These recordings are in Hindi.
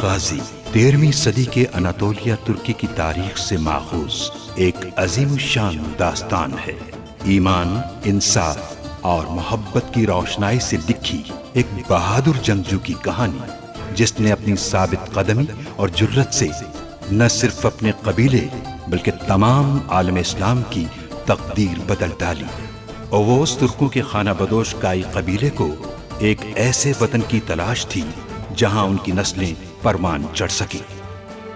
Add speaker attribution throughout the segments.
Speaker 1: गाजी 13वीं सदी के अनातोलिया तुर्की की तारीख से माखूज एक अजीम शान दास्तान है। ईमान, इंसाफ और मोहब्बत की रोशनाई से लिखी एक बहादुर जंगजू की कहानी, जिसने अपनी साबित कदमी और जुर्रत से न सिर्फ अपने कबीले बल्कि तमाम आलम इस्लाम की तकदीर बदल डाली। ओवोस तुर्कों के खाना बदोश काई कबीले को एक ऐसे वतन की तलाश थी जहां उनकी नस्लें परवान चढ़ सकी।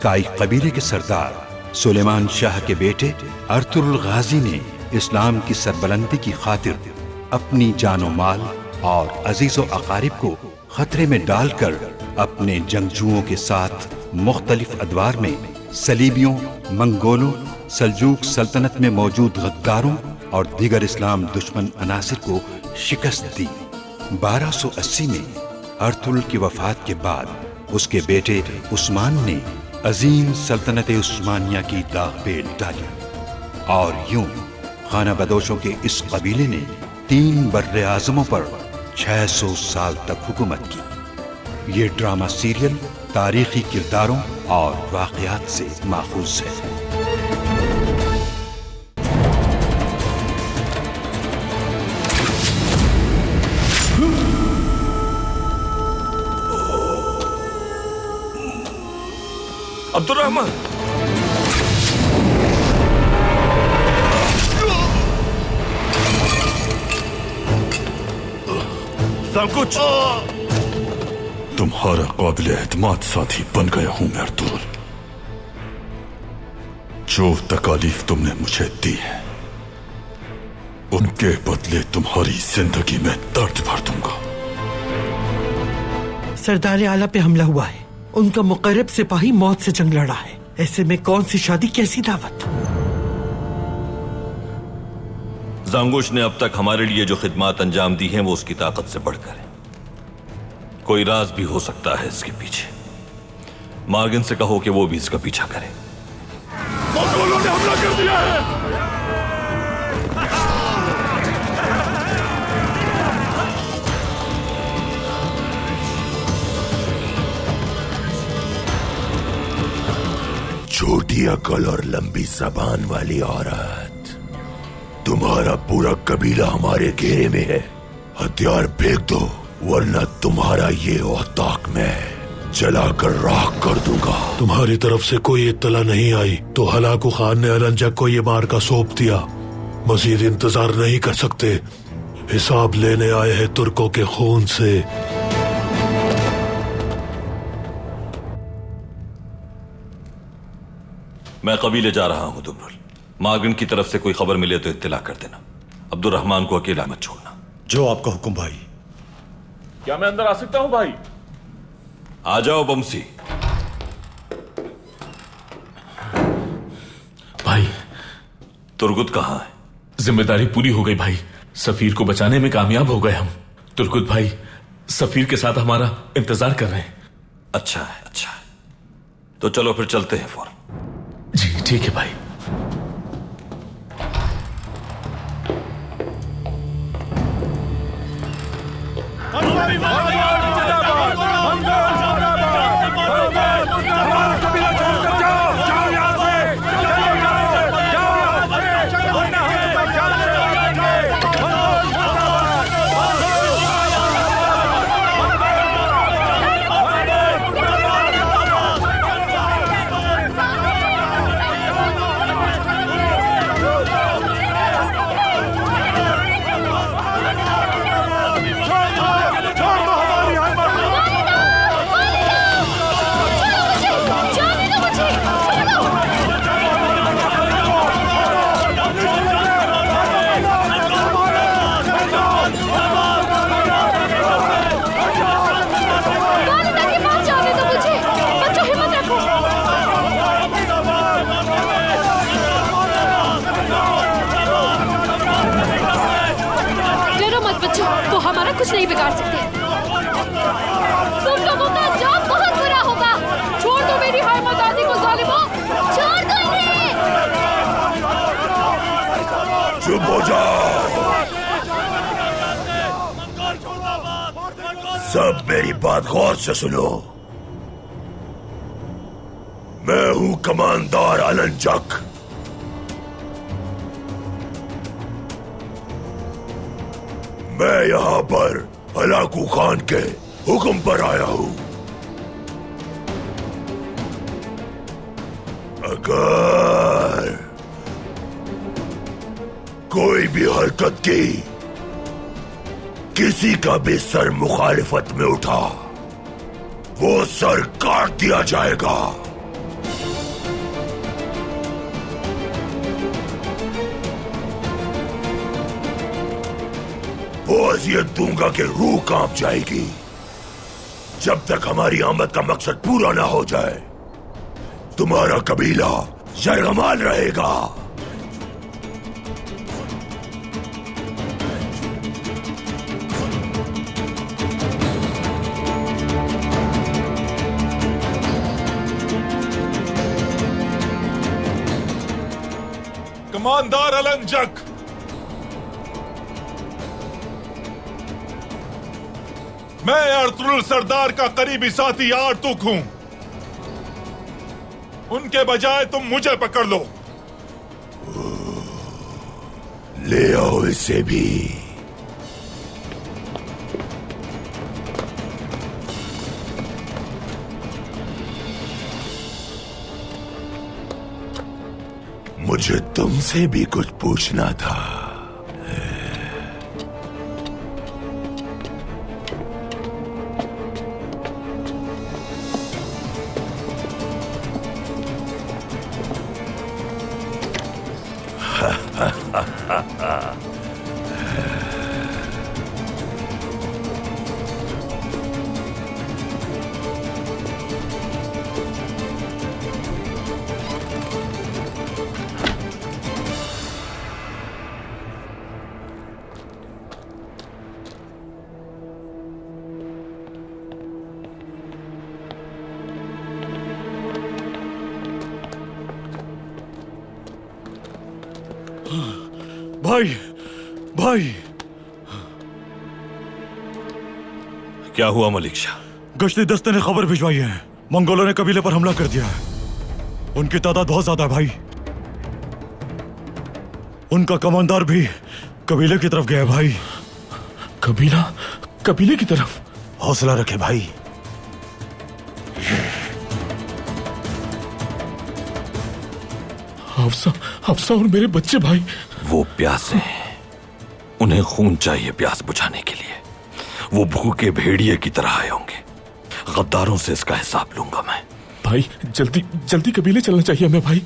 Speaker 1: काई कबीले के सरदार सुलेमान शाह के बेटे अर्तुगरुल गाजी ने इस्लाम की सरबलंदी की खातिर अपनी जानो माल और अजीजो अकारिब को खतरे में डालकर अपने जंगजुओं के साथ मुख्तलिफ अदवार में सलीबियों, मंगोलों, सल्जूक सल्तनत में मौजूद गद्दारों और दीगर इस्लाम दुश्मन अनासिर को शिकस्त दी। 1280 में अर्तुगरुल की वफात के बाद उसके बेटे उस्मान ने अजीम सल्तनत उस्मानिया की दाग पे डाली और यूं खाना बदोशों के इस कबीले ने 3 बर्रे आज़मों पर 600 साल तक हुकूमत की। ये ड्रामा सीरियल तारीखी किरदारों और वाक़यात से माखूज है।
Speaker 2: अब्दुर्रहमान, सब कुछ
Speaker 3: तुम्हारा काबिल एतमाद साथी बन गया हूं मैं अर्तुगरुल। जो तकालीफ तुमने मुझे दी है उनके बदले तुम्हारी जिंदगी में दर्द भर दूंगा।
Speaker 4: सरदार आला पे हमला हुआ है, उनका मुकर्रब सिपाही मौत से जंग लड़ा है। ऐसे में कौन सी शादी, कैसी दावत?
Speaker 2: जांगुश ने अब तक हमारे लिए जो खिदमत अंजाम दी हैं वो उसकी ताकत से बढ़कर है। कोई राज भी हो सकता है इसके पीछे। मार्गन से कहो कि वो भी इसका पीछा करे।
Speaker 5: मंगोलों ने हमला कर दिया है।
Speaker 6: छोटी अकल और लंबी जबान वाली औरत, तुम्हारा पूरा कबीला हमारे घेरे में है। हथियार फेंक दो वरना तुम्हारा ये औताक मैं जलाकर राख कर दूंगा।
Speaker 7: तुम्हारी तरफ से कोई इत्तला नहीं आई तो हलाकू खान ने अलंजक को ये मार का सौंप दिया। मजीद इंतजार नहीं कर सकते, हिसाब लेने आए हैं तुर्कों के खून से।
Speaker 2: मैं कबीले जा रहा हूं तुगरुल। मार्गन की तरफ से कोई खबर मिले तो इत्तला कर देना। अब्दुर्रहमान को अकेला मत छोड़ना।
Speaker 8: जो आपका हुक्म भाई।
Speaker 5: क्या मैं अंदर आ सकता हूं भाई?
Speaker 2: आ जाओ बमसी।
Speaker 9: भाई
Speaker 2: तुर्गुत कहां है?
Speaker 9: जिम्मेदारी पूरी हो गई भाई, सफीर को बचाने में कामयाब हो गए हम। तुर्गुत भाई सफीर के साथ हमारा इंतजार कर रहे हैं।
Speaker 2: अच्छा है, अच्छा है। तो चलो फिर चलते हैं फौरन।
Speaker 9: जी ठीक है भाई।
Speaker 10: कुछ नहीं बिगाड़ सकते। तुम लोगों का अंजाम बहुत बुरा होगा। छोड़ दो मेरी हायमदादी को जालिमों, छोड़ दो इन्हें।
Speaker 6: चुप हो जाओ, सब मेरी बात गौर से सुनो। मैं हूं कमांडर अलंजक। मैं यहां पर हलाकू खान के हुक्म पर आया हूं। अगर कोई भी हरकत की, किसी का भी सर मुखालिफत में उठा, वो सर काट दिया जाएगा। वो अजियत दूंगा कि रूह कांप जाएगी। जब तक हमारी आमद का मकसद पूरा ना हो जाए, तुम्हारा कबीला यरगमाल रहेगा।
Speaker 3: कमांडर अलंजक, मैं अर्तुगरुल सरदार का करीबी साथी आर्तुक हूं। उनके बजाय तुम मुझे पकड़ लो।
Speaker 6: ले आओ इसे भी। मुझे तुमसे भी कुछ पूछना था।
Speaker 3: भाई, भाई,
Speaker 2: क्या हुआ मलिक शाह?
Speaker 3: गश्ती दस्ते ने खबर भिजवाई है, मंगोलों ने कबीले पर हमला कर दिया है। उनकी तादाद बहुत ज्यादा है भाई। उनका कमांडर भी कबीले की तरफ गया है भाई।
Speaker 9: कबीले की तरफ?
Speaker 3: हौसला रखे भाई।
Speaker 9: हफ्सा और मेरे बच्चे भाई।
Speaker 2: वो प्यासे हैं, उन्हें खून चाहिए प्यास बुझाने के लिए। वो भूखे भेड़िए की तरह आए होंगे। गद्दारों से इसका हिसाब लूंगा मैं।
Speaker 9: भाई जल्दी कबीले चलना चाहिए हमें भाई।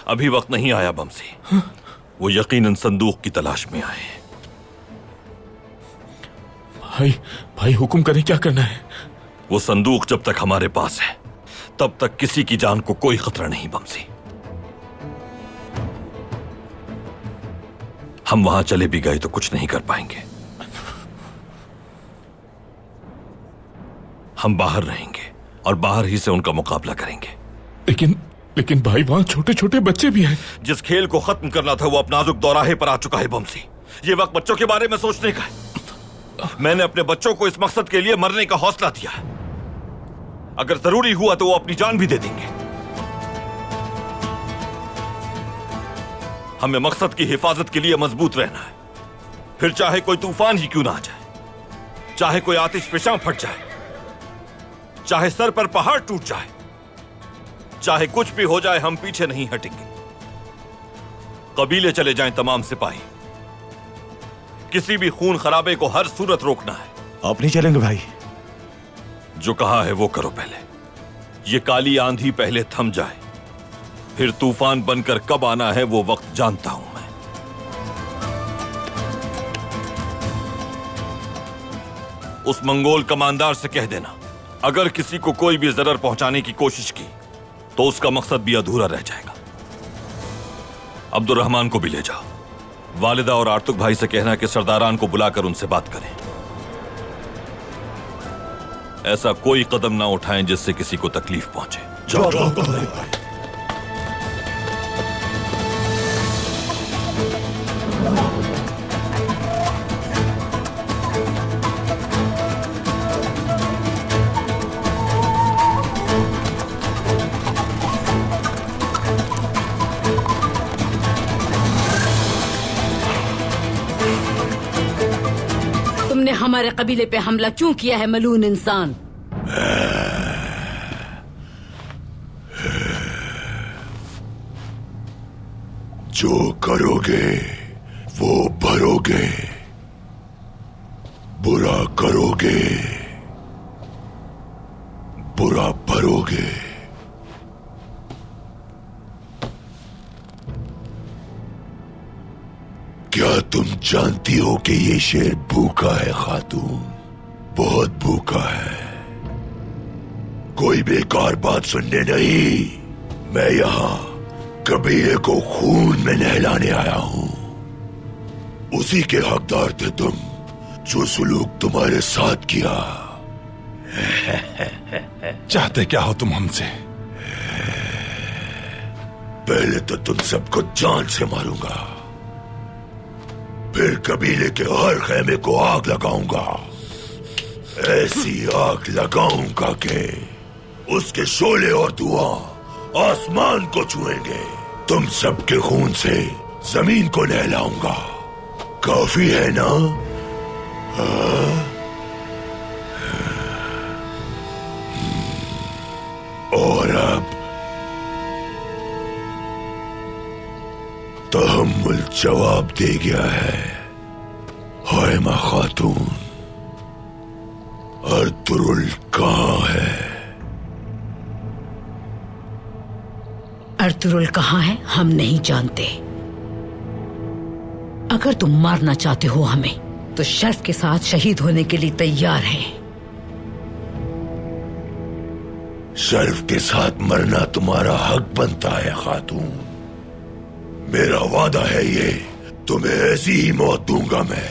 Speaker 2: अभी वक्त नहीं आया बमसी। वो यकीनन संदूक की तलाश में आए हैं।
Speaker 9: भाई हुक्म करें, क्या करना है?
Speaker 2: वो संदूक जब तक हमारे पास है, तब तक किसी की जान को कोई खतरा नहीं बमसी। हम वहां चले भी गए तो कुछ नहीं कर पाएंगे। हम बाहर रहेंगे और बाहर ही से उनका मुकाबला करेंगे।
Speaker 9: लेकिन भाई वहां छोटे छोटे बच्चे भी हैं।
Speaker 2: जिस खेल को खत्म करना था वो अब नाजुक दौराहे पर आ चुका है बमसी। ये वक्त बच्चों के बारे में सोचने का है। मैंने अपने बच्चों को इस मकसद के लिए मरने का हौसला दिया है। अगर जरूरी हुआ तो वो अपनी जान भी दे देंगे। हमें मकसद की हिफाजत के लिए मजबूत रहना है, फिर चाहे कोई तूफान ही क्यों ना आ जाए, चाहे कोई आतिशफिशां फट जाए, चाहे सर पर पहाड़ टूट जाए, चाहे कुछ भी हो जाए, हम पीछे नहीं हटेंगे। कबीले चले जाएं तमाम सिपाही, किसी भी खून खराबे को हर सूरत रोकना है।
Speaker 3: आप नहीं चलेंगे भाई?
Speaker 2: जो कहा है वो करो। पहले ये काली आंधी पहले थम जाए, फिर तूफान बनकर कब आना है वो वक्त जानता हूं मैं। उस मंगोल कमांडर से कह देना, अगर किसी को कोई भी जरर पहुंचाने की कोशिश की तो उसका मकसद भी अधूरा रह जाएगा। अब्दुर्रहमान को भी ले जाओ। वालिदा और आर्तुक भाई से कहना कि सरदारान को बुलाकर उनसे बात करें। ऐसा कोई कदम ना उठाएं जिससे किसी को तकलीफ पहुंचे। जाओ।
Speaker 8: तुमने हमारे कबीले पे हमला क्यों किया है मलून इंसान?
Speaker 6: जो करोगे वो भरोगे, बुरा करोगे बुरा भरोगे। क्या तुम जानती हो कि ये शेर भूखा है खातून, बहुत भूखा है। कोई बेकार बात सुनने नहीं, मैं यहां कबीले को खून में नहलाने आया हूं। उसी के हकदार थे तुम, जो सुलूक तुम्हारे साथ किया।
Speaker 11: चाहते क्या हो तुम हमसे?
Speaker 6: पहले तो तुम सबको जान से मारूंगा, फिर कबीले के हर खेमे को आग लगाऊंगा। ऐसी आग लगाऊंगा कि उसके शोले और धुआं आसमान को छुएंगे। तुम सबके खून से जमीन को नहलाऊंगा। काफी है ना? और अब तहम्मुल जवाब दे गया है। हायमा खातून, अर्तुरुल कहाँ है?
Speaker 8: अर्तुरुल कहाँ है हम नहीं जानते। अगर तुम मारना चाहते हो हमें तो शर्फ के साथ शहीद होने के लिए तैयार हैं।
Speaker 6: शर्फ के साथ मरना तुम्हारा हक बनता है खातून। मेरा वादा है ये, तुम्हें ऐसी ही मौत दूंगा मैं।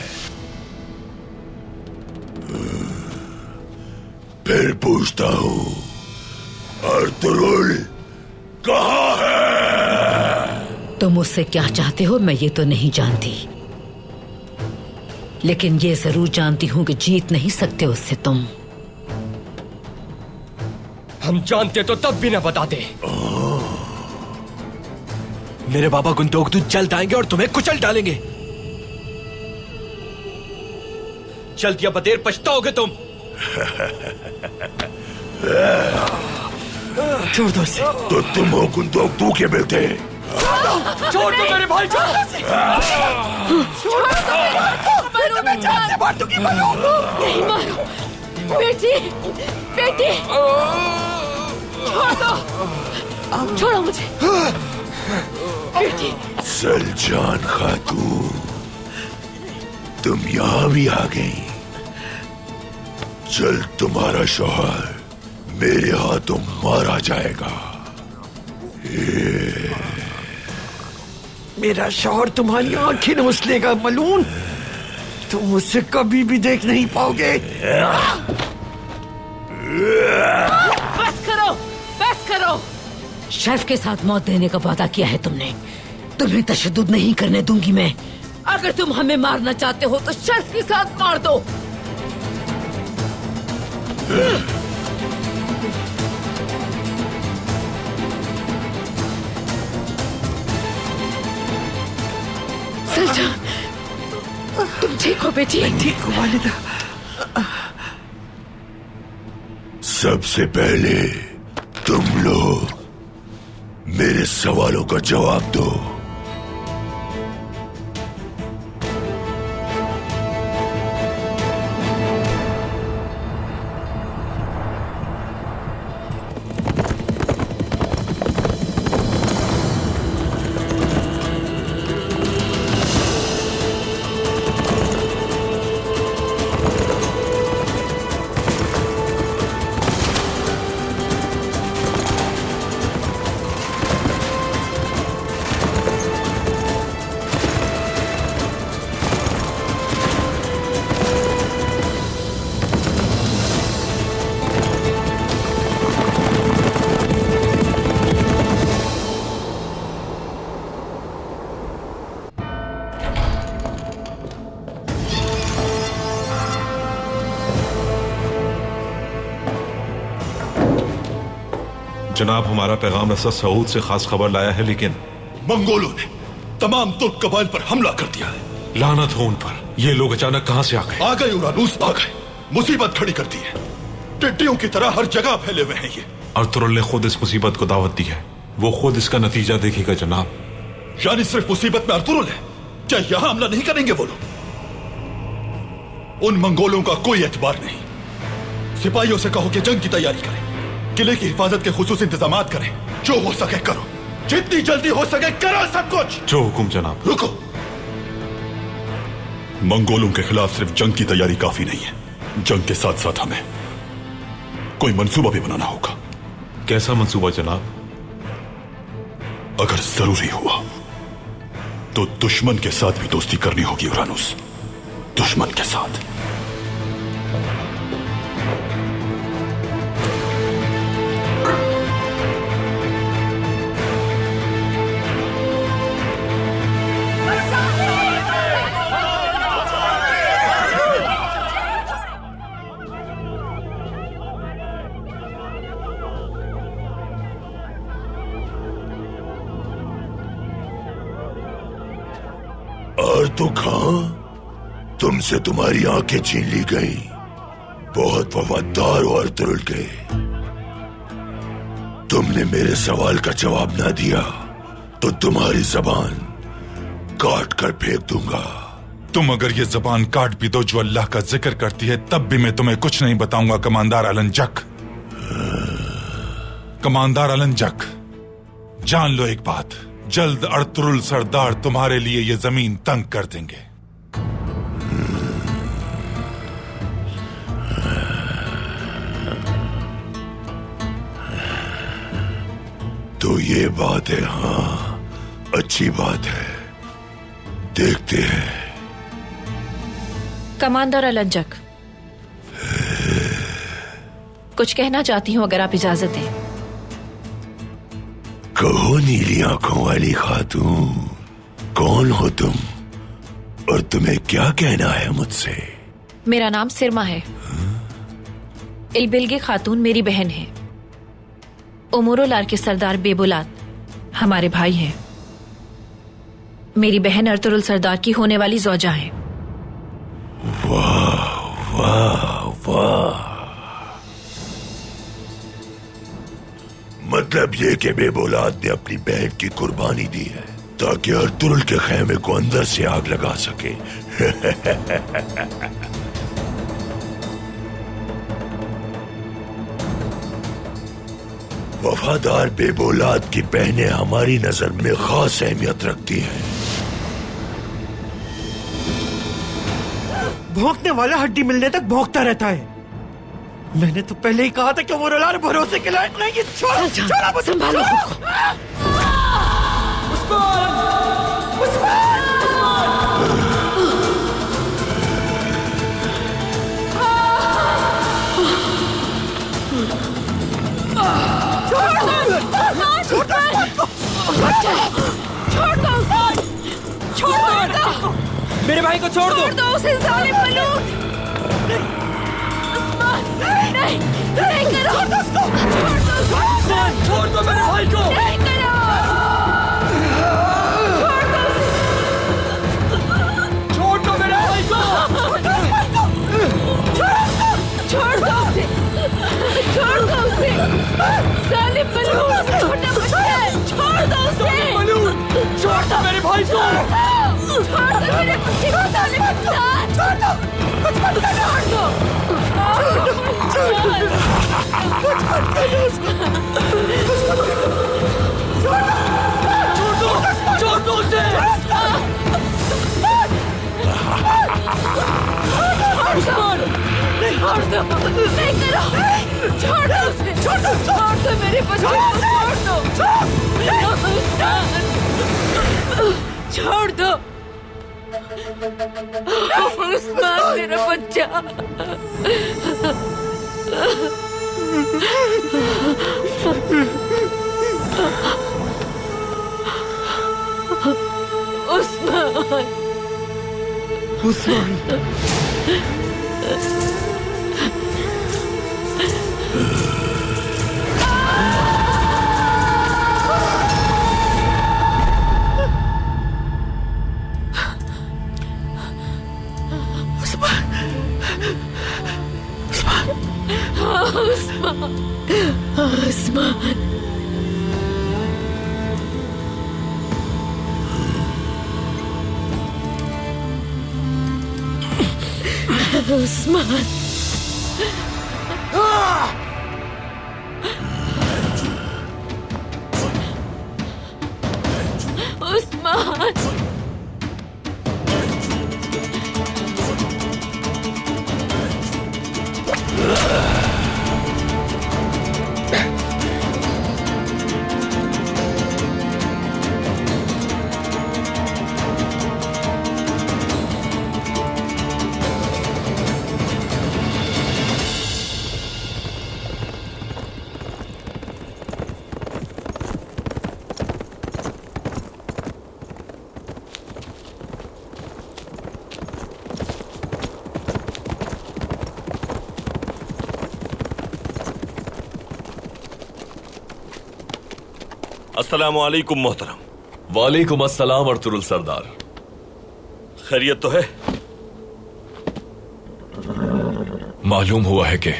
Speaker 6: फिर पूछता हूं, अर्तुरुल कहाँ है?
Speaker 8: तुम मुझसे क्या चाहते हो मैं ये तो नहीं जानती, लेकिन ये जरूर जानती हूँ कि जीत नहीं सकते उससे तुम।
Speaker 12: हम जानते तो तब भी न बताते। मेरे बाबा गुंतोगतु जल्द आएंगे और तुम्हें कुचल डालेंगे। जल्द या बदेर पछताओगे तुम।
Speaker 4: छोड़ दो इसे।
Speaker 6: तो तुम हो गुंतोगतु के बेटे।
Speaker 12: छोड़ दो मेरे भाई को।
Speaker 10: नहीं मारो बेटी, बेटी छोड़ दो, छोड़ो मुझे बेटी।
Speaker 6: सलजान खातून, तुम यहां भी आ गई। जल्द तुम्हारा शौहर मेरे हाथों मारा जाएगा।
Speaker 4: मेरा शौहर तुम्हारी आंखें नोच लेगा मलून। तुम उसे कभी भी देख नहीं पाओगे।
Speaker 8: बस करो, बस करो। शर्फ के साथ मौत देने का वादा किया है तुमने। तुम्हें तशद्दुद नहीं करने दूंगी मैं। अगर तुम हमें मारना चाहते हो तो शर्फ के साथ मार दो।
Speaker 10: तुम ठीक हो बेटी?
Speaker 4: मैं ठीक हूँ वालिदा।
Speaker 6: सबसे पहले तुम लोग मेरे सवालों का जवाब दो।
Speaker 11: जनाब, हमारा पैगाम रसा सऊद से खास खबर लाया है, लेकिन
Speaker 13: मंगोलों ने तमाम तुर्क कबाइल पर हमला कर दिया है।
Speaker 11: लानत हो उन पर। ये लोग अचानक कहां से आ गए?
Speaker 6: आ गए उरानूस, आ गए। मुसीबत खड़ी कर दी है। टिड्डियों की तरह हर जगह फैले हुए हैं ये।
Speaker 11: अर्तुरुल ने खुद इस मुसीबत को दावत दी है। वो खुद इसका नतीजा देखेगा जनाब।
Speaker 6: यानी सिर्फ मुसीबत में अर्तुरुल है? क्या यहां हमला नहीं करेंगे वो लोग? उन मंगोलों का कोई एतबार नहीं। सिपाहियों से कहो कि जंग की तैयारी करें, किले की हिफाजत के खुसूस इंतजामात करें। जो हो सके करो, जितनी जल्दी हो सके करो सब कुछ।
Speaker 11: जो हुक्म जनाब।
Speaker 6: रुको, मंगोलों के खिलाफ सिर्फ जंग की तैयारी काफी नहीं है। जंग के साथ साथ हमें कोई मंसूबा भी बनाना होगा।
Speaker 11: कैसा मंसूबा जनाब?
Speaker 6: अगर जरूरी हुआ तो दुश्मन के साथ भी दोस्ती करनी होगी उरानुस। दुश्मन के साथ। और तो कहां तुमसे तुम्हारी आंखें छीन ली गई। बहुत वफादार हो अर्तुरुल के। तुमने मेरे सवाल का जवाब ना दिया तो तुम्हारी जबान काट कर फेंक दूंगा।
Speaker 11: तुम अगर ये जबान काट भी दो जो अल्लाह का जिक्र करती है, तब भी मैं तुम्हें कुछ नहीं बताऊंगा कमांडर अलंजक। कमांडर अलंजक, जान लो एक बात, जल्द अर्तुरुल सरदार तुम्हारे लिए ये जमीन तंग कर देंगे।
Speaker 6: तो ये बात है। हाँ, अच्छी बात है। देखते हैं।
Speaker 10: कमांडर अलंजक, कुछ कहना चाहती हूँ अगर आप इजाजत दें।
Speaker 6: कहो नीली आंखों वाली खातून, कौन हो तुम और तुम्हें क्या कहना है मुझसे?
Speaker 10: मेरा नाम सिरमा है। इलबिलगे खातून मेरी बहन है। उमरोलार के सरदार बेबुलात हमारे भाई हैं। मेरी बहन अर्तुरुल सरदार की होने वाली ज़ौजा है।
Speaker 6: वाह वाह वाह। मतलब ये कि बेबुलात ने अपनी बहन की कुर्बानी दी है ताकि अर्तुरुल के खैमे को अंदर से आग लगा सके। वफादार बेबुलात की बहनें हमारी नजर में खास अहमियत रखती हैं।
Speaker 4: भौंकने वाला हड्डी मिलने तक भौंकता रहता है। मैंने तो पहले ही कहा था कि उमरोलार भरोसे के लायक नहीं है। छोड़ो,
Speaker 8: संभालो खुद
Speaker 12: मेरे भाई को छोड़ दो
Speaker 8: उसे जालिम मलूक। नहीं करो।
Speaker 12: छोड़ दो मेरे भाई को।
Speaker 8: नहीं करो।
Speaker 12: छोड़ दो मेरे भाई को।
Speaker 8: छोड़ दो उसे। छोड़ दो उसे। जालिम मलूक, छोटा बच्चा है। छोड़ दो उसे।
Speaker 12: छोड़ दो मेरे भाई को।
Speaker 8: छोड़ दो मेरे बच्चे को। जालिम बच्चा, छोड़ दो। कुछ मत करो। छोड़ दो। कुछ मत करो उसको।
Speaker 12: छोड़ दो उसे।
Speaker 8: छोड़ दो। नहीं करो। छोड़ दो उसे। छोड़ दो मेरे बच्चे को। छोड़ दो। उस्मान मेरा बच्चा।
Speaker 4: उस्मान।
Speaker 8: उस्मान, उस्मान,
Speaker 2: अस्सलामु अलैकुम मोहतरम।
Speaker 9: वालेकुम अस्सलाम अर्तुरुल सरदार।
Speaker 2: खैरियत तो है?
Speaker 9: मालूम हुआ है कि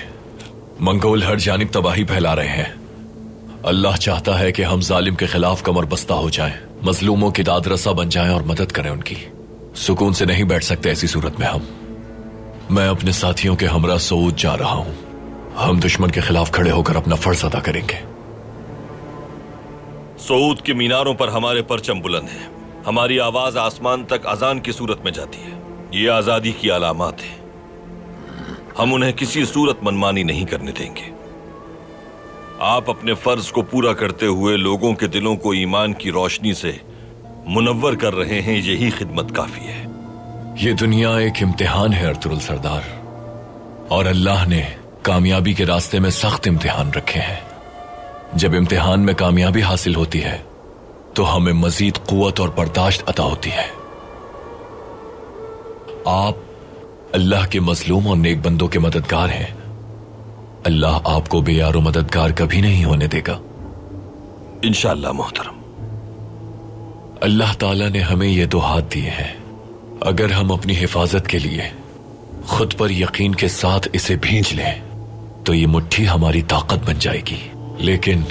Speaker 9: मंगोल हर जानिब तबाही फैला रहे हैं। अल्लाह चाहता है कि हम जालिम के खिलाफ कमर बस्ता हो जाएं, मजलूमों की दादरसा बन जाएं और मदद करें उनकी। सुकून से नहीं बैठ सकते ऐसी सूरत में हम। मैं अपने साथियों के हमरा सऊद जा रहा हूं। हम दुश्मन के खिलाफ खड़े होकर अपना फर्ज अदा करेंगे।
Speaker 2: सऊद के मीनारों पर हमारे परचम बुलंद हैं। हमारी आवाज आसमान तक अजान की सूरत में जाती है। ये आजादी की अलामत है। हम उन्हें किसी सूरत मनमानी नहीं करने देंगे। आप अपने फर्ज को पूरा करते हुए लोगों के दिलों को ईमान की रोशनी से मुनव्वर कर रहे हैं। यही खिदमत काफी है।
Speaker 9: ये दुनिया एक इम्तिहान है अर्तुरुल सरदार, और अल्लाह ने कामयाबी के रास्ते में सख्त इम्तिहान रखे हैं। जब इम्तिहान में कामयाबी हासिल होती है तो हमें मजीद कुव्वत और बर्दाश्त अता होती है। आप अल्लाह के मजलूम और नेक बंदों के मददगार हैं। अल्लाह आपको बेयारो मददगार कभी नहीं होने देगा
Speaker 2: इंशाअल्लाह मोहतरम।
Speaker 9: अल्लाह ताला ने हमें ये दो हाथ दिए हैं। अगर हम अपनी हिफाजत के लिए खुद पर यकीन के साथ इसे भींच लें तो ये मुट्ठी हमारी ताकत बन जाएगी, लेकिन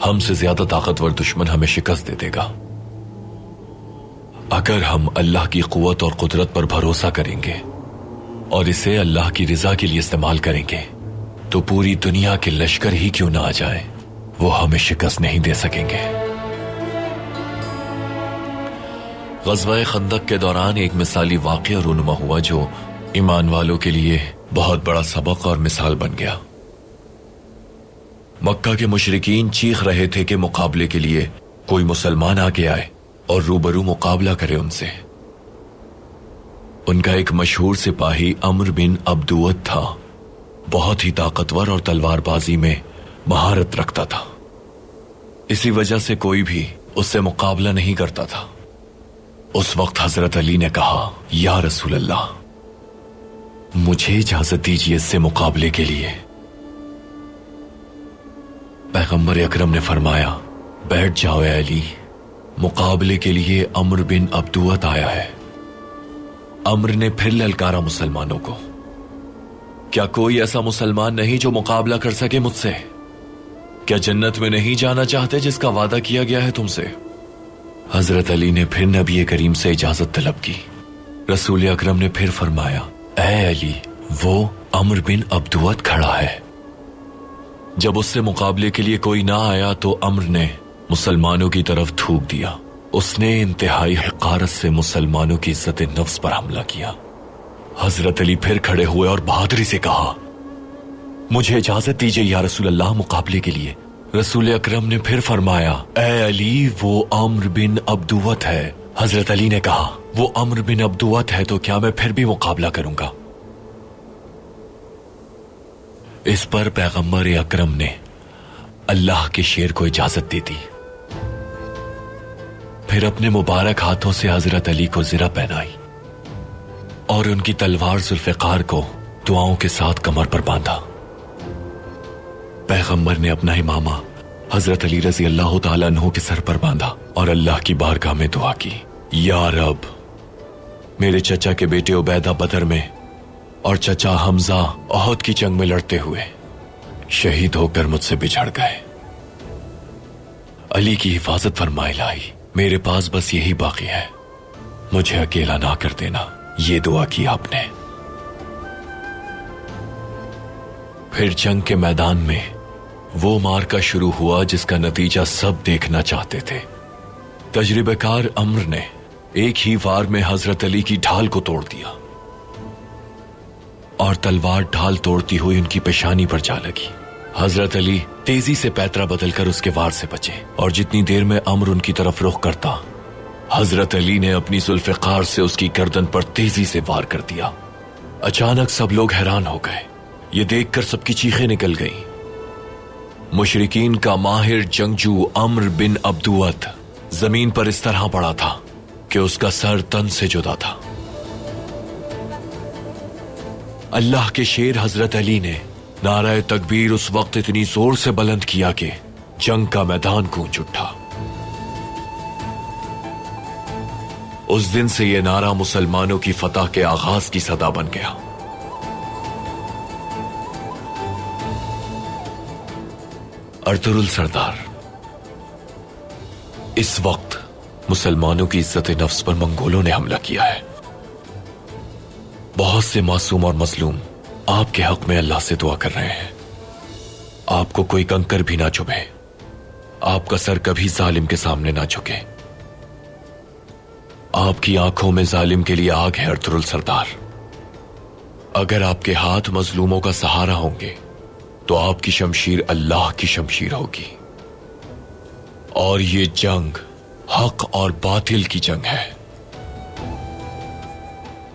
Speaker 9: हमसे ज्यादा ताकतवर दुश्मन हमें शिकस्त दे देगा। अगर हम अल्लाह की कुव्वत और कुदरत पर भरोसा करेंगे और इसे अल्लाह की रिजा के लिए इस्तेमाल करेंगे तो पूरी दुनिया के लश्कर ही क्यों ना आ जाए, वो हमें शिकस्त नहीं दे सकेंगे। ग़ज़वा खंदक के दौरान एक मिसाली वाक़या रूनुमा हुआ जो ईमान वालों के लिए बहुत बड़ा सबक और मिसाल बन गया। मक्का के मुशरिकीन चीख रहे थे कि मुकाबले के लिए कोई मुसलमान आगे आए और रूबरू मुकाबला करे उनसे। उनका एक मशहूर सिपाही अम्र बिन अब्दुवत था। बहुत ही ताकतवर और तलवारबाजी में महारत रखता था। इसी वजह से कोई भी उससे मुकाबला नहीं करता था। उस वक्त हजरत अली ने कहा, या रसूल अल्लाह, मुझे इजाजत दीजिए इससे मुकाबले के लिए। पैगंबर अकरम ने फरमाया, बैठ जाओ ए अली, मुकाबले के लिए अम्र बिन अब्दुवत आया है। अम्र ने फिर ललकारा मुसलमानों को, क्या कोई ऐसा मुसलमान नहीं जो मुकाबला कर सके मुझसे? क्या जन्नत में नहीं जाना चाहते जिसका वादा किया गया है तुमसे? हजरत अली ने फिर नबी करीम से इजाजत तलब की। रसूल अकरम ने फिर फरमाया, ऐ अली, वो अम्र बिन अब्दुवत खड़ा है। जब उससे मुकाबले के लिए कोई ना आया तो अम्र ने मुसलमानों की तरफ थूक दिया। उसने इंतहाई हक़ारत से मुसलमानों की इज्जत नफ्स पर हमला किया। हजरत अली फिर खड़े हुए और बहादुरी से कहा, मुझे इजाजत दीजिए या रसूल अल्लाह, मुकाबले के लिए। रसूल अकरम ने फिर फरमाया, ऐ अली, वो अम्र बिन अब्दुवत है। हजरत अली ने कहा, वो अम्र बिन अब्दुवत है तो क्या मैं फिर भी मुकाबला करूंगा? इस पर पैगंबर अकरम ने अल्लाह के शेर को इजाजत दे दी। फिर अपने मुबारक हाथों से हजरत अली को ज़िरा पहनाई और उनकी तलवार जुल्फ़िकार को दुआओं के साथ कमर पर बांधा। पैगंबर ने अपना इमामा हजरत अली रजी अल्लाह तआला अन्हु के सर पर बांधा और अल्लाह की बारगाह में दुआ की, या रब, मेरे चचा के बेटे उबैदा बदर में और चचा हमजा ओहद की जंग में लड़ते हुए शहीद होकर मुझसे बिछड़ गए। अली की हिफाजत फरमाए लाई, मेरे पास बस यही बाकी है, मुझे अकेला ना कर देना, ये दुआ की आपने। फिर जंग के मैदान में वो मार्का शुरू हुआ जिसका नतीजा सब देखना चाहते थे। तजर्बेकार अम्र ने एक ही वार में हजरत अली की ढाल को तोड़ दिया और तलवार ढाल तोड़ती हुई उनकी पेशानी पर जा लगी। हजरत अली तेजी से पैतरा बदलकर उसके वार से बचे और जितनी देर में अम्र उनकी तरफ रुख करता, हजरत अली ने अपनी जुल्फ़िकार से उसकी गर्दन पर तेजी से वार कर दिया। अचानक सब लोग हैरान हो गए। ये देखकर सबकी चीखें निकल गईं। मुशरिकीन का माहिर जंगजू अम्र बिन अब्दुअत जमीन पर इस तरह पड़ा था कि उसका सर तन से जुदा था। अल्लाह के शेर हजरत अली ने नाराए तकबीर उस वक्त इतनी जोर से बुलंद किया कि जंग का मैदान गूंज उठा। उस दिन से यह नारा मुसलमानों की फतह के आगाज की सदा बन गया। अर्तुरुल सरदार, इस वक्त मुसलमानों की इज्जत नफ्स पर मंगोलों ने हमला किया है। बहुत से मासूम और मजलूम आपके हक में अल्लाह से दुआ कर रहे हैं। आपको कोई कंकर भी ना चुभे, आपका सर कभी जालिम के सामने ना झुके। आपकी आंखों में जालिम के लिए आग है अर्तुरुल सरदार। अगर आपके हाथ मजलूमों का सहारा होंगे तो आपकी शमशीर अल्लाह की शमशीर होगी। और ये जंग हक और बातिल की जंग है।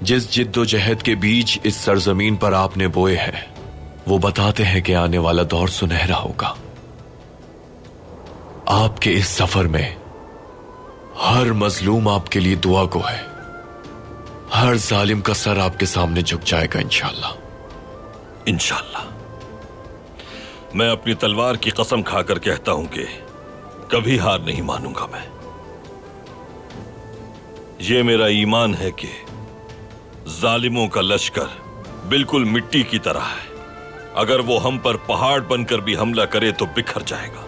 Speaker 9: जिस जिद्दोजहद के बीज इस सरजमीन पर आपने बोए हैं, वो बताते हैं कि आने वाला दौर सुनहरा होगा। आपके इस सफर में हर मजलूम आपके लिए दुआ को है। हर जालिम का सर आपके सामने झुक जाएगा इंशाअल्लाह।
Speaker 2: इंशाअल्लाह। मैं अपनी तलवार की कसम खाकर कहता हूं कि कभी हार नहीं मानूंगा मैं। ये मेरा ईमान है कि जालिमों का लश्कर बिल्कुल मिट्टी की तरह है। अगर वो हम पर पहाड़ बनकर भी हमला करे तो बिखर जाएगा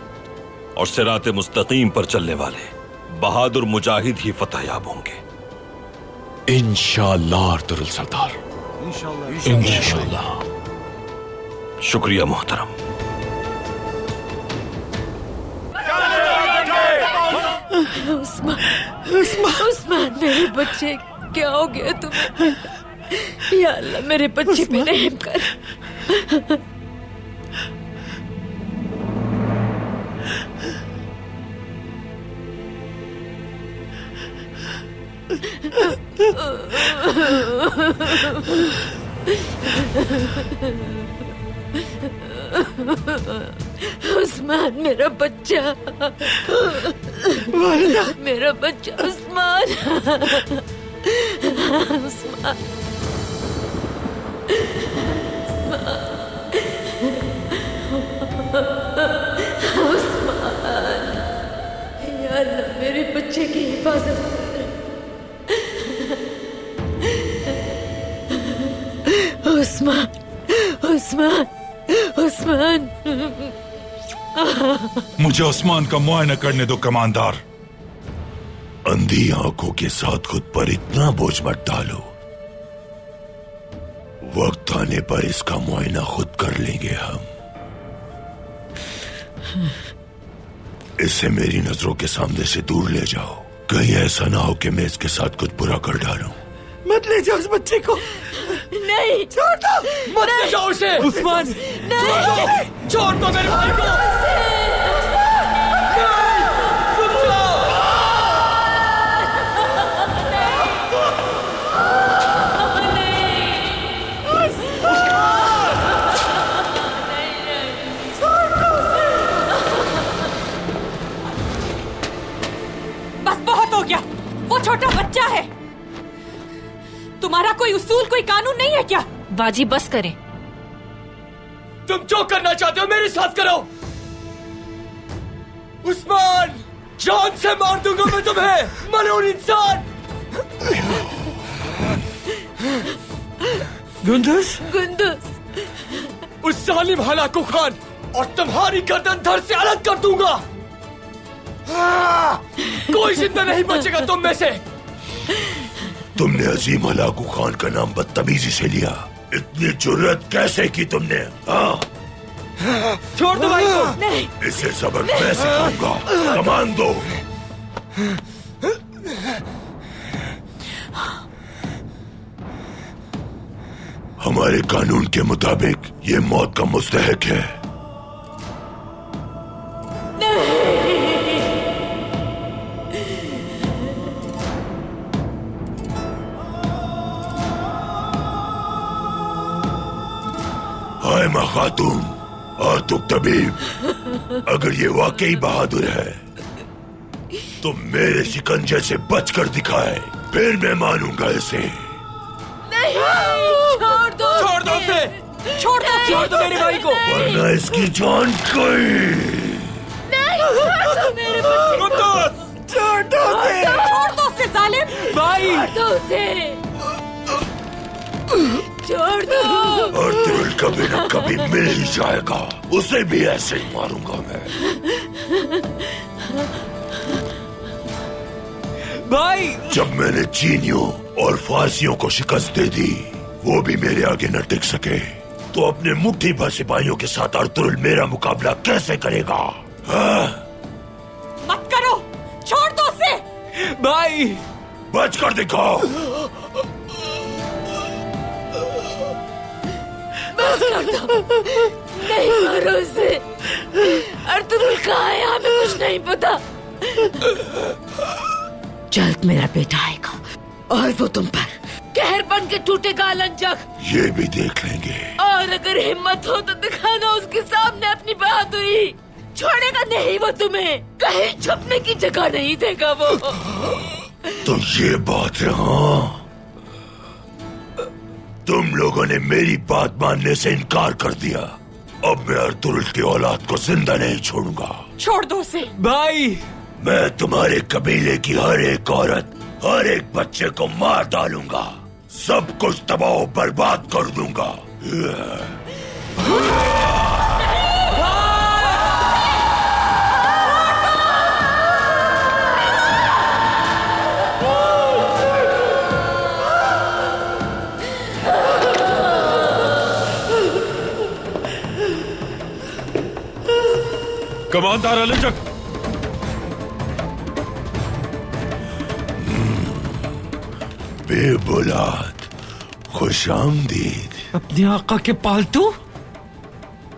Speaker 2: और सिराते मुस्तकीम पर चलने वाले बहादुर मुजाहिद ही फतहयाब होंगे
Speaker 9: इंशाअल्लाह। अर्तुरुल सरदार, इंशाअल्लाह।
Speaker 2: शुक्रिया मोहतरम।
Speaker 8: उस्मान, मेरे बच्चे, क्या हो गया तुम्हें? या अल्लाह, मेरे बच्चे पे रहम कर। उस्मान, मेरा बच्चा, मेरा बच्चा उस्मान। उस्मान, उस्मान, या अल्लाह, मेरे बच्चे की हिफाजत कर। उस्मान, उस्मान, उस्मान।
Speaker 11: मुझे उस्मान का मुआयना करने दो कमांडर।
Speaker 6: अंधी आंखों के साथ खुद पर इतना बोझ मत डालो। वक्त आने पर इसका मुआयना खुद कर लेंगे हम। इसे मेरी नजरों के सामने से दूर ले जाओ, कहीं ऐसा ना हो कि मैं इसके साथ कुछ बुरा कर डालूं।
Speaker 4: मत ले जाओ उस बच्चे को।
Speaker 8: नहीं,
Speaker 4: छोड़ दो।
Speaker 12: मत ले जाओ उसे। उस्मान, छोड़ दो मेरे भाई को।
Speaker 13: बस बहुत हो गया, वो छोटा बच्चा है। तुम्हारा कोई उसूल, कोई कानून नहीं है क्या?
Speaker 10: बाजी बस करें।
Speaker 12: तुम जो करना चाहते हो मेरे साथ करो। उस्मान, जान से मार दूंगा मैं तुम्हें, मलून इंसान।
Speaker 4: गुंदस
Speaker 12: गुंदस उस जालिम हलाकू खान और तुम्हारी गर्दन धड़ से अलग कर दूंगा। कोई जिंदा नहीं बचेगा तुम में से।
Speaker 6: तुमने अजीम हलाकू खान का नाम बदतमीजी से लिया, इतनी जुर्रत कैसे की तुमने? हाँ,
Speaker 12: छोड़ दो भाई को।
Speaker 10: नहीं,
Speaker 6: इसे सबक मैं सिखाऊंगा। कमान दो। हमारे कानून के मुताबिक ये मौत का मुस्तहक है। हाय मां खातून और तुक तबीब, अगर ये वाकई बहादुर है तो मेरे शिकंजे से बचकर दिखाए, फिर मैं मानूंगा इसे।
Speaker 8: नहीं, छोड़ दो
Speaker 12: उसे। छोड़ दो मेरे भाई को,
Speaker 6: वरना इसकी जान गई।
Speaker 8: नहीं, छोड़ दो मेरे बच्चे को।
Speaker 12: छोड़ दो उसे जालिम भाई।
Speaker 8: छोड़ दो उसे, छोड़ दो।
Speaker 6: और दिल कभी न कभी मिल ही जाएगा, उसे भी ऐसे ही मारूंगा मैं।
Speaker 12: भाई
Speaker 6: जब मैंने चीनियों और फारसियों को शिकस्त दे दी, वो भी मेरे आगे न टिक सके, तो अपने मुट्ठी भर सिपाहियों के साथ अर्तुगरुल मेरा मुकाबला कैसे करेगा? हाँ?
Speaker 13: मत करो, छोड़ दो उसे।
Speaker 12: भाई
Speaker 6: बच कर दिखाओ।
Speaker 8: बस कर दो, नहीं मारो उसे। अर्तुगरुल कहाँ है? हमें कुछ नहीं पता। जल्द मेरा बेटा आएगा और वो तुम पर कहर बन के टूटेगा अलंजक।
Speaker 6: ये भी देख लेंगे।
Speaker 8: और अगर हिम्मत हो तो दिखाना उसके सामने अपनी बहादुरी। छोड़ेगा नहीं वो तुम्हें, कहीं छुपने की जगह नहीं देगा वो।
Speaker 6: तो ये बात है। हाँ, तुम लोगों ने मेरी बात मानने से इनकार कर दिया। अब मैं अर्तुगरुल की औलाद को जिंदा नहीं छोड़ूंगा।
Speaker 13: छोड़ दो उसे।
Speaker 12: भाई
Speaker 6: मैं तुम्हारे कबीले की हर एक औरत, हर एक बच्चे को मार डालूंगा, सब कुछ तबाह बर्बाद कर दूंगा।
Speaker 3: कमांडर अलंजक,
Speaker 6: बेबुलाद, खुशामदीद।
Speaker 4: अपने आका के पालतू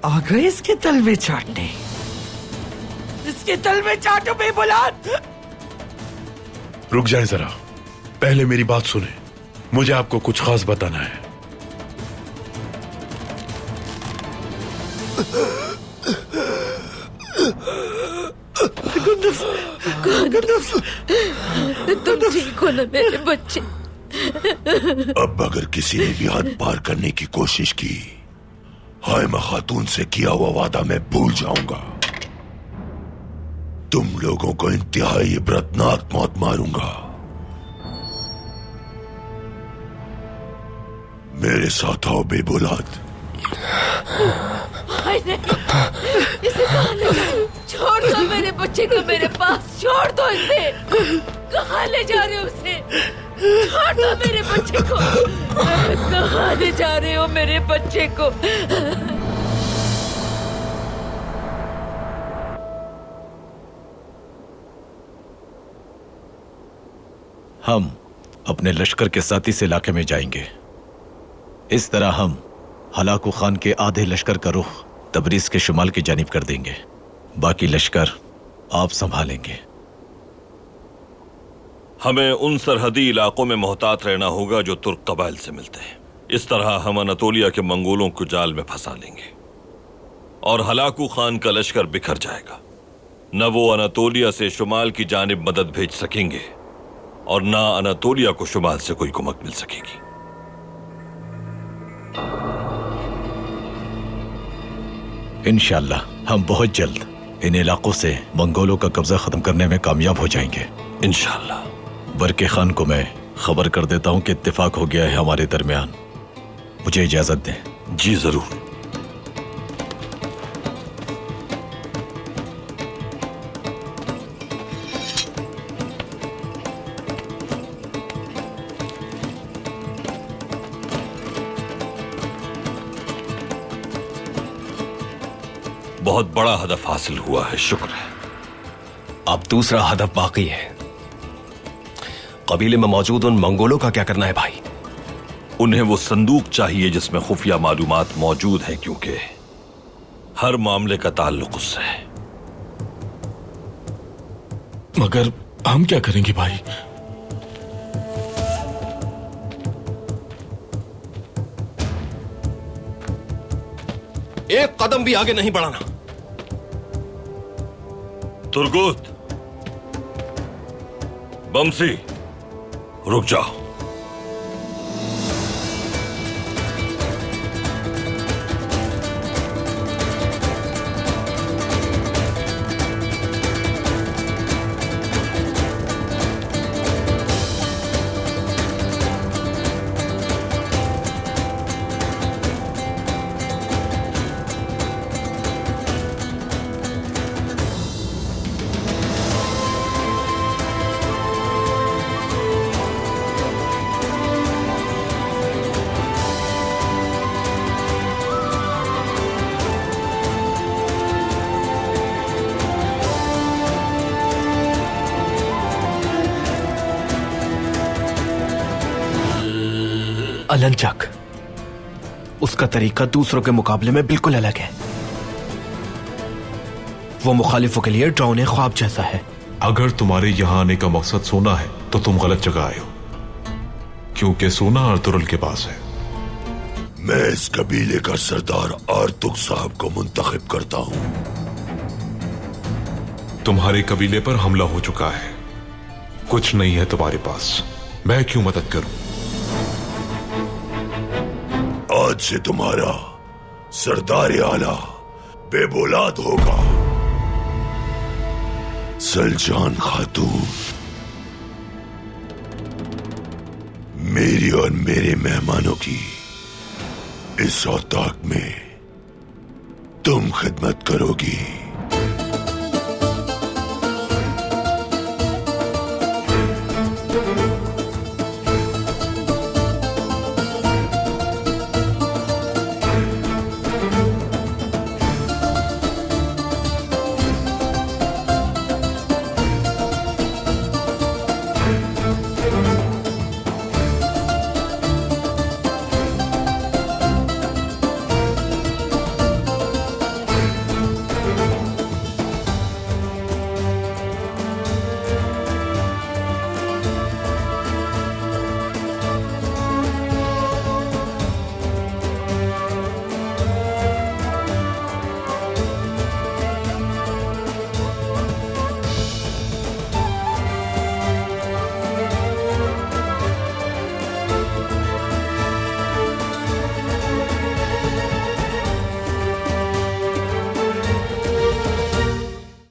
Speaker 4: आ गए इसके तलवे चाटने। इसके तलवे चाटो बेबुलाद।
Speaker 7: रुक जाएं जरा, पहले मेरी बात सुने। मुझे आपको कुछ खास बताना है।
Speaker 8: गुंदस, तुम ठीक हो ना मेरे बच्चे?
Speaker 6: अब अगर किसी ने भी हद पार करने की कोशिश की, हायमा खातून से किया हुआ वादा मैं भूल जाऊंगा। तुम लोगों को इंतहाई इबरतनाक मौत मारूंगा। मेरे साथ आओ बेबुलाद।
Speaker 8: इसे कहाँ ले जाओ? छोड़ दो मेरे बच्चे को मेरे पास, छोड़ दो इसे। कहाँ ले जा रहे हो उसे? छोड़ दो मेरे बच्चे को। कहाँ ले जा रहे हो मेरे बच्चे को?
Speaker 9: हम अपने लश्कर के साथ इस इलाके में जाएंगे। इस तरह हम हलाकू खान के आधे लश्कर का रुख तबरीज के शुमाल की जानिब कर देंगे। बाकी लश्कर आप संभालेंगे।
Speaker 2: हमें उन सरहदी इलाकों में मोहतात रहना होगा जो तुर्क कबाइल से मिलते हैं। इस तरह हम अनातोलिया के मंगोलों को जाल में फंसा लेंगे और हलाकू खान का लश्कर बिखर जाएगा। न वो अनातोलिया से शुमाल की जानिब मदद भेज सकेंगे और न अनातोलिया को शुमाल से कोई कुमक मिल सकेगी।
Speaker 9: इंशाअल्लाह हम बहुत जल्द इन इलाकों से मंगोलों का कब्जा खत्म करने में कामयाब हो जाएंगे इंशाअल्लाह। बरके खान को मैं खबर कर देता हूं कि इत्तेफाक हो गया है हमारे दरमियान।
Speaker 14: मुझे इजाजत दें।
Speaker 2: जी जरूर। बहुत बड़ा हदफ हासिल हुआ है, शुक्र है।
Speaker 14: अब दूसरा हदफ बाकी है। कबीले में मौजूद उन मंगोलों का क्या करना है भाई?
Speaker 2: उन्हें वो संदूक चाहिए जिसमें खुफिया मालूमात मौजूद है, क्योंकि हर मामले का ताल्लुक उससे है।
Speaker 14: मगर हम क्या करेंगे भाई?
Speaker 9: एक कदम भी आगे नहीं बढ़ाना।
Speaker 2: तुर्गुत, बमसी, रुक जाओ।
Speaker 14: अलंचक, उसका तरीका दूसरों के मुकाबले में बिल्कुल अलग है। वो मुखालिफों के लिए डरावने ख्वाब जैसा है।
Speaker 7: अगर तुम्हारे यहां आने का मकसद सोना है तो तुम गलत जगह आए हो, क्योंकि सोना अर्तुरुल के पास है।
Speaker 6: मैं इस कबीले का सरदार आर्तुक साहब को मुंतखब करता हूं।
Speaker 7: तुम्हारे कबीले पर हमला हो चुका है, कुछ नहीं है तुम्हारे पास, मैं क्यों मदद करूं?
Speaker 6: आज से तुम्हारा सरदार आला बेबौलाद होगा, सलजान खातून। मेरी और मेरे मेहमानों की इस औताक में तुम खिदमत करोगी।